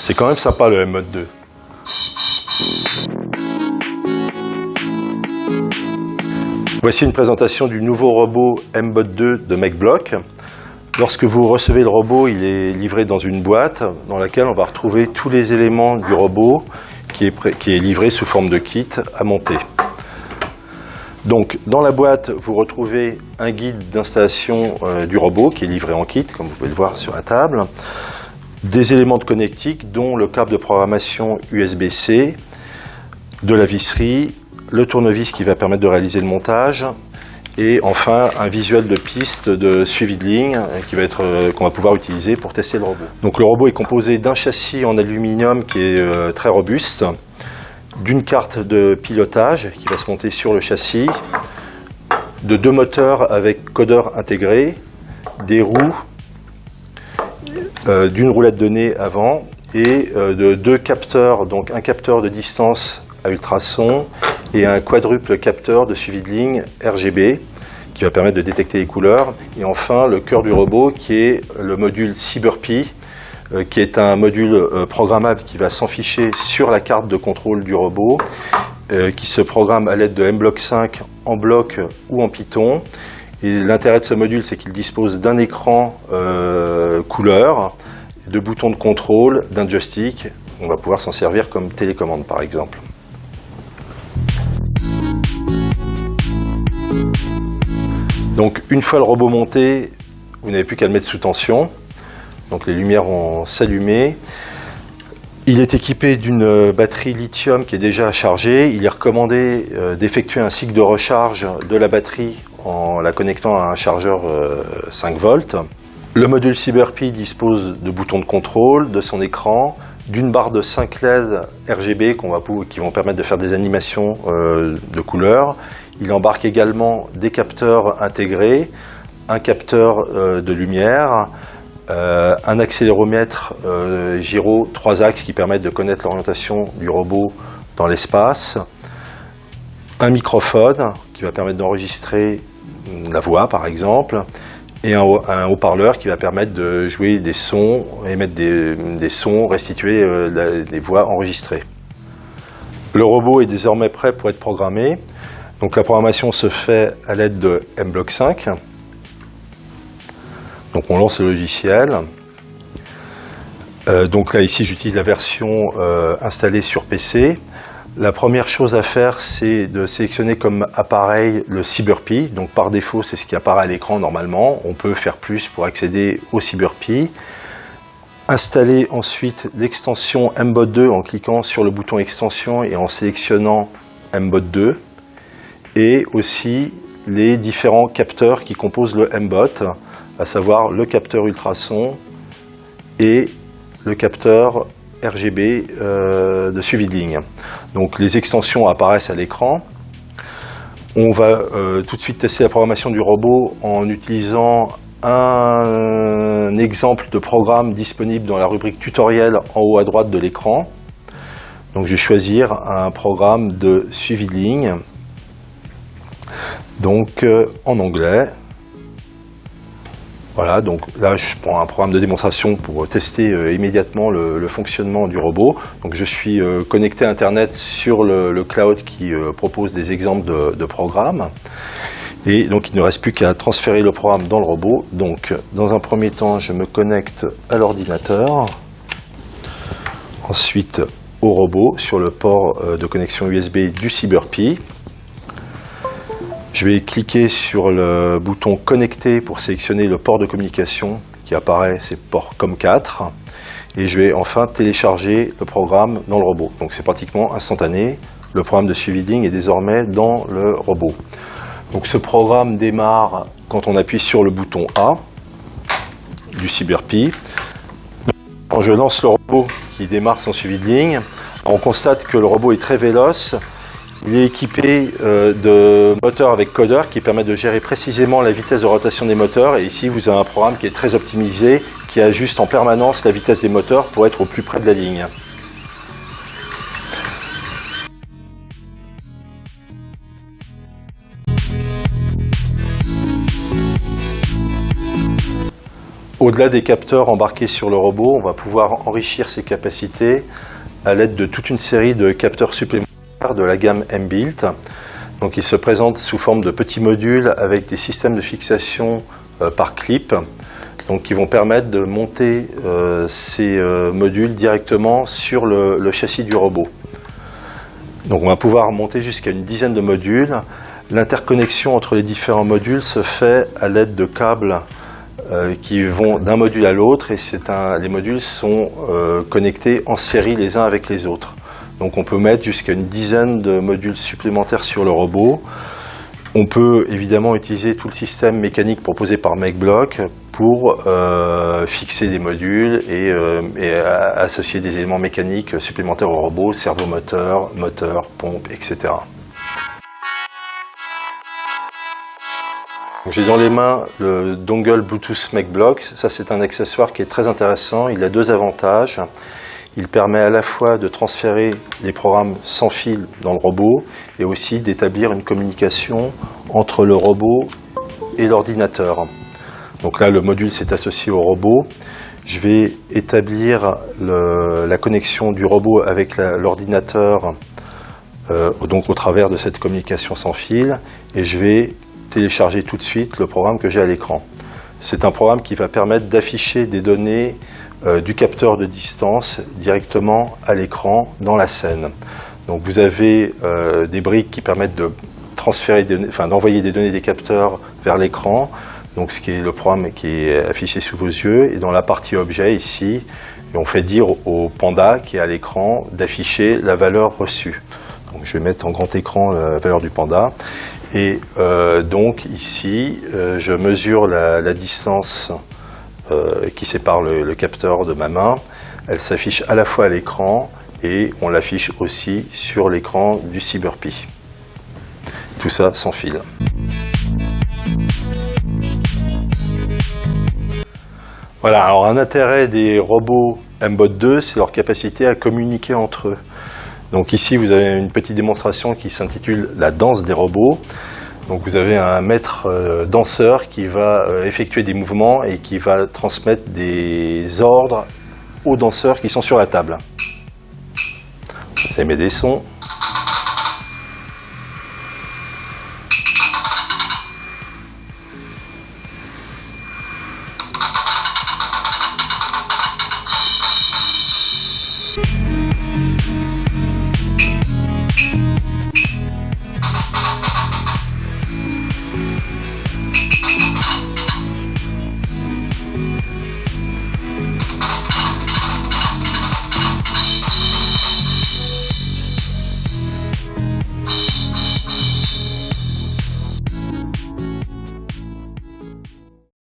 C'est quand même sympa le M-Bot 2. Voici une présentation du nouveau robot M-Bot 2 de MechBlock. Lorsque vous recevez le robot, il est livré dans une boîte dans laquelle on va retrouver tous les éléments du robot qui est livré sous forme de kit à monter. Donc dans la boîte, vous retrouvez un guide d'installation du robot qui est livré en kit, comme vous pouvez le voir sur la table. Des éléments de connectique, dont le câble de programmation USB-C, de la visserie, le tournevis qui va permettre de réaliser le montage, et enfin un visuel de piste de suivi de ligne qu'on va pouvoir utiliser pour tester le robot. Donc le robot est composé d'un châssis en aluminium qui est très robuste, d'une carte de pilotage qui va se monter sur le châssis, de 2 moteurs avec codeur intégré, des roues, d'une roulette de nez avant et de 2 capteurs, donc un capteur de distance à ultrasons et un quadruple capteur de suivi de ligne RGB qui va permettre de détecter les couleurs. Et enfin le cœur du robot qui est le module CyberPi qui est un module programmable qui va s'enficher sur la carte de contrôle du robot qui se programme à l'aide de MBlock 5 en bloc ou en Python. Et l'intérêt de ce module, c'est qu'il dispose d'un écran couleur, de boutons de contrôle, d'un joystick. On va pouvoir s'en servir comme télécommande par exemple. Donc une fois le robot monté, vous n'avez plus qu'à le mettre sous tension. Donc les lumières vont s'allumer. Il est équipé d'une batterie lithium qui est déjà chargée. Il est recommandé d'effectuer un cycle de recharge de la batterie en la connectant à un chargeur 5 volts. Le module CyberPi dispose de boutons de contrôle, de son écran, d'une barre de 5 LED RGB qui vont permettre de faire des animations de couleurs. Il embarque également des capteurs intégrés, un capteur de lumière, un accéléromètre gyro 3 axes qui permettent de connaître l'orientation du robot dans l'espace, un microphone qui va permettre d'enregistrer la voix par exemple, et un haut-parleur qui va permettre de jouer des sons, émettre des sons, restituer des voix enregistrées. Le robot est désormais prêt pour être programmé. Donc la programmation se fait à l'aide de MBlock 5. Donc on lance le logiciel. Donc là ici j'utilise la version installée sur PC. La première chose à faire, c'est de sélectionner comme appareil le CyberPi. Donc par défaut, c'est ce qui apparaît à l'écran normalement. On peut faire plus pour accéder au CyberPi. Installer ensuite l'extension M-Bot 2 en cliquant sur le bouton extension et en sélectionnant M-Bot 2. Et aussi les différents capteurs qui composent le M-Bot, à savoir le capteur ultrason et le capteur RGB de suivi de ligne. Donc les extensions apparaissent à l'écran. On va tout de suite tester la programmation du robot en utilisant un exemple de programme disponible dans la rubrique tutoriel en haut à droite de l'écran. Donc je vais choisir un programme de suivi de ligne, donc en anglais. Voilà, donc là je prends un programme de démonstration pour tester immédiatement le fonctionnement du robot. Donc je suis connecté à Internet sur le cloud qui propose des exemples de programmes. Et donc il ne reste plus qu'à transférer le programme dans le robot. Donc dans un premier temps, je me connecte à l'ordinateur. Ensuite au robot sur le port de connexion USB du CyberPi. Je vais cliquer sur le bouton connecter pour sélectionner le port de communication qui apparaît, c'est port COM4. Et je vais enfin télécharger le programme dans le robot. Donc c'est pratiquement instantané. Le programme de suivi de ligne est désormais dans le robot. Donc ce programme démarre quand on appuie sur le bouton A du CyberPi. Quand je lance le robot qui démarre son suivi de ligne, on constate que le robot est très véloce. Il est équipé de moteurs avec codeur qui permettent de gérer précisément la vitesse de rotation des moteurs. Et ici, vous avez un programme qui est très optimisé, qui ajuste en permanence la vitesse des moteurs pour être au plus près de la ligne. Au-delà des capteurs embarqués sur le robot, on va pouvoir enrichir ses capacités à l'aide de toute une série de capteurs supplémentaires de la gamme M-Built. Donc ils se présentent sous forme de petits modules avec des systèmes de fixation par clip, donc qui vont permettre de monter ces modules directement sur le châssis du robot. Donc on va pouvoir monter jusqu'à une dizaine de modules. L'interconnexion entre les différents modules se fait à l'aide de câbles qui vont d'un module à l'autre, et les modules sont connectés en série les uns avec les autres. Donc on peut mettre jusqu'à une dizaine de modules supplémentaires sur le robot. On peut évidemment utiliser tout le système mécanique proposé par MakeBlock pour fixer des modules et associer des éléments mécaniques supplémentaires au robot, servomoteur, moteur, pompe, etc. J'ai dans les mains le dongle Bluetooth MakeBlock. Ça, c'est un accessoire qui est très intéressant. Il a deux avantages. Il permet à la fois de transférer les programmes sans fil dans le robot et aussi d'établir une communication entre le robot et l'ordinateur. Donc là, le module s'est associé au robot. Je vais établir la connexion du robot avec l'ordinateur donc au travers de cette communication sans fil, et je vais télécharger tout de suite le programme que j'ai à l'écran. C'est un programme qui va permettre d'afficher des données du capteur de distance directement à l'écran dans la scène. Donc vous avez des briques qui permettent de d'envoyer des données des capteurs vers l'écran, donc ce qui est le programme qui est affiché sous vos yeux, et dans la partie objet ici, on fait dire au panda qui est à l'écran d'afficher la valeur reçue. Donc je vais mettre en grand écran la valeur du panda. Et donc ici, je mesure la distance qui sépare le capteur de ma main. Elle s'affiche à la fois à l'écran et on l'affiche aussi sur l'écran du Cyberpi. Tout ça sans fil. Voilà, alors un intérêt des robots MBOT 2, c'est leur capacité à communiquer entre eux. Donc ici, vous avez une petite démonstration qui s'intitule « La danse des robots ». Donc vous avez un maître danseur qui va effectuer des mouvements et qui va transmettre des ordres aux danseurs qui sont sur la table. Ça émet des sons.